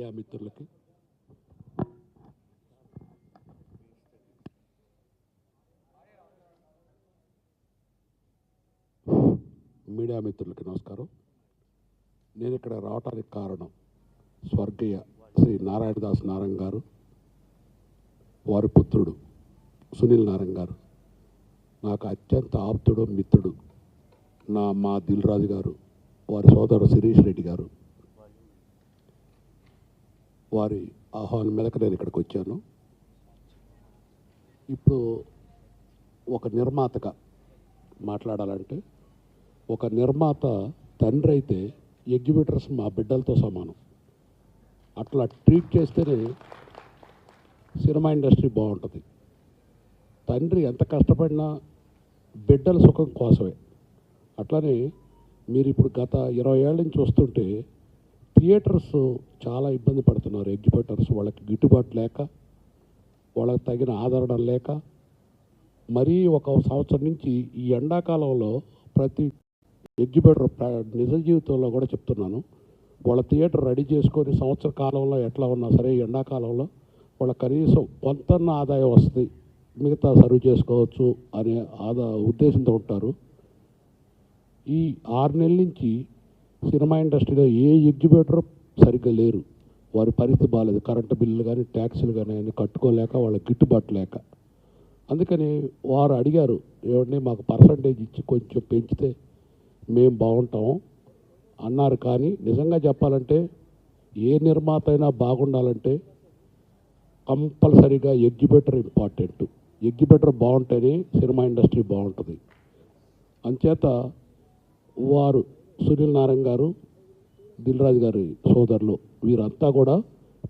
Media మిత్రులకి నమస్కారం. నేను ఇక్కడ రావడానికి కారణం స్వర్గీయ శ్రీ నారాయణదాస్ నారాయణ గారు, వారి పుత్రుడు సునీల్ నారాయణ గారు నాకు అత్యంత ఆప్తుడు, మిత్రుడు. మా దిల్ రాజు గారు, వారి సోదరు శిరీష్ రెడ్డి గారు, వారి ఆహ్వానం మీదకి నేను ఇక్కడికి వచ్చాను. ఇప్పుడు ఒక నిర్మాతగా మాట్లాడాలంటే, ఒక నిర్మాత తండ్రి అయితే ఎగ్జిబిటర్స్ మా బిడ్డలతో సమానం. అట్లా ట్రీట్ చేస్తేనే సినిమా ఇండస్ట్రీ బాగుంటుంది. తండ్రి ఎంత కష్టపడినా బిడ్డల సుఖం కోసమే. అట్లానే మీరు ఇప్పుడు గత 20 ఏళ్ళ నుంచి చూస్తుంటే థియేటర్స్ చాలా ఇబ్బంది పడుతున్నారు. ఎగ్జిబిటర్స్ వాళ్ళకి గిట్టుబాటు లేక, వాళ్ళకి తగిన ఆదరణ లేక, మరీ ఒక సంవత్సరం నుంచి ఈ ఎండాకాలంలో ప్రతి ఎగ్జిబిటర్ నిజ జీవితంలో కూడా చెప్తున్నాను, వాళ్ళ థియేటర్ రెడీ చేసుకొని సంవత్సర కాలంలో ఎట్లా ఉన్నా సరే ఎండాకాలంలో వాళ్ళ కనీసం కొంత ఆదాయం వస్తుంది, మిగతా సర్వ్ చేసుకోవచ్చు అనే ఉద్దేశంతో ఉంటారు. ఈ 6 నెలల నుంచి సినిమా ఇండస్ట్రీలో ఏ ఎగ్జిబిటర్ సరిగ్గా లేరు. వారి పరిస్థితి బాగాలేదు. కరెంటు బిల్లులు కానీ ట్యాక్సులు కానీ అన్నీ కట్టుకోలేక, వాళ్ళకి గిట్టుబాటు లేక. అందుకని వారు అడిగారు, ఏమంటే మాకు పర్సంటేజ్ ఇచ్చి కొంచెం పెంచితే మేము బాగుంటాం అన్నారు. కానీ నిజంగా చెప్పాలంటే ఏ నిర్మాత అయినా బాగుండాలంటే కంపల్సరీగా ఎగ్జిబిటర్ ఇంపార్టెంట్. ఎగ్జిబిటర్ బాగుంటేనే సినిమా ఇండస్ట్రీ బాగుంటుంది. అంచేత వారు సునీల్ నారాయణ గారు, దిల్ రాజు గారి సోదరులు వీరంతా కూడా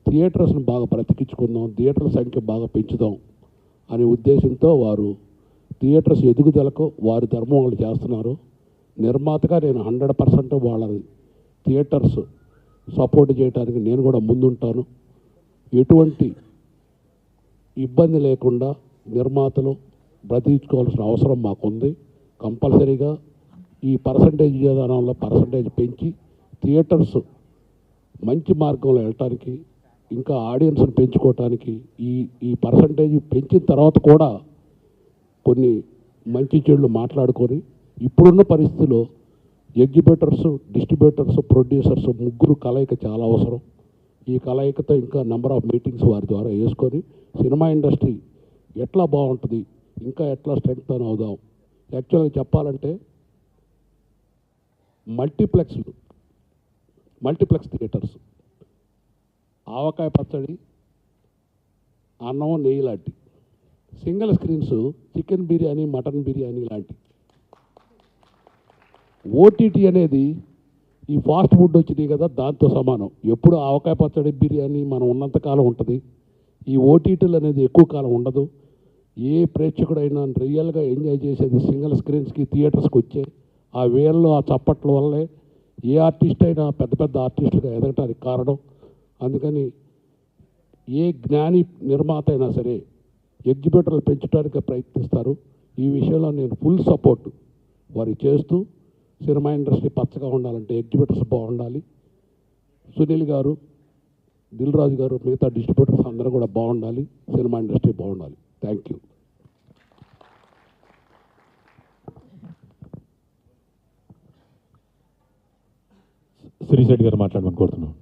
థియేటర్స్ని బాగా బ్రతికించుకుందాం, థియేటర్ల సంఖ్య బాగా పెంచుదాం అనే ఉద్దేశంతో వారు థియేటర్స్ ఎదుగుదలకు వారి ధర్మం వాళ్ళు చేస్తున్నారు. నిర్మాతగా నేను 100% వాళ్ళ థియేటర్స్ సపోర్ట్ చేయడానికి నేను కూడా ముందుంటాను. ఎటువంటి ఇబ్బంది లేకుండా నిర్మాతలు బ్రతికించుకోవాల్సిన అవసరం మాకుంది. కంపల్సరీగా ఈ పర్సంటేజ్ విధానంలో పర్సంటేజ్ పెంచి థియేటర్స్ మంచి మార్గంలో వెళ్ళటానికి, ఇంకా ఆడియన్స్ని పెంచుకోవటానికి ఈ పర్సంటేజ్ పెంచిన తర్వాత కూడా కొన్ని మంచి చెడులు మాట్లాడుకొని, ఇప్పుడున్న పరిస్థితుల్లో ఎగ్జిబిటర్స్, డిస్ట్రిబ్యూటర్స్, ప్రొడ్యూసర్స్ ముగ్గురు కలయిక చాలా అవసరం. ఈ కలయికతో ఇంకా నెంబర్ ఆఫ్ మీటింగ్స్ వారి ద్వారా వేసుకొని సినిమా ఇండస్ట్రీ ఎట్లా బాగుంటుంది, ఇంకా ఎట్లా స్ట్రెంగ్త్ అవుదాం. యాక్చువల్గా చెప్పాలంటే మల్టీప్లెక్స్ థియేటర్స్ ఆవకాయ పచ్చడి, అన్నం, నెయ్యి లాంటి, single screens chicken biryani, mutton biryani లాంటి. ఓటీటీ అనేది ఈ ఫాస్ట్ ఫుడ్ వచ్చినాయి కదా, దాంతో సమానం. ఎప్పుడు ఆవకాయ పచ్చడి, బిర్యానీ మనం ఉన్నంతకాలం ఉంటుంది. ఈ ఓటీటీలు అనేది ఎక్కువ కాలం ఉండదు. ఏ ప్రేక్షకుడైనా రియల్గా ఎంజాయ్ చేసేది సింగిల్ స్క్రీన్స్కి, థియేటర్స్కి వచ్చే ఆ వేళ్ళు, ఆ చప్పట్ల వల్లే ఏ ఆర్టిస్ట్ అయినా పెద్ద పెద్ద ఆర్టిస్టులుగా ఎదగటానికి కారణం. అందుకని ఏ జ్ఞాని నిర్మాత అయినా సరే ఎగ్జిబిటర్లు పెంచడానికి ప్రయత్నిస్తారు. ఈ విషయంలో నేను ఫుల్ సపోర్ట్ వారికి చేస్తూ, సినిమా ఇండస్ట్రీ పచ్చగా ఉండాలంటే ఎగ్జిబిటర్స్ బాగుండాలి. సునీల్ గారు, దిల్ రాజు గారు, మిగతా డిస్ట్రిబ్యూటర్స్ అందరూ కూడా బాగుండాలి. సినిమా ఇండస్ట్రీ బాగుండాలి. Thank you. శిరీష్ రెడ్డి గారు మాట్లాడమని కోరుతున్నాను.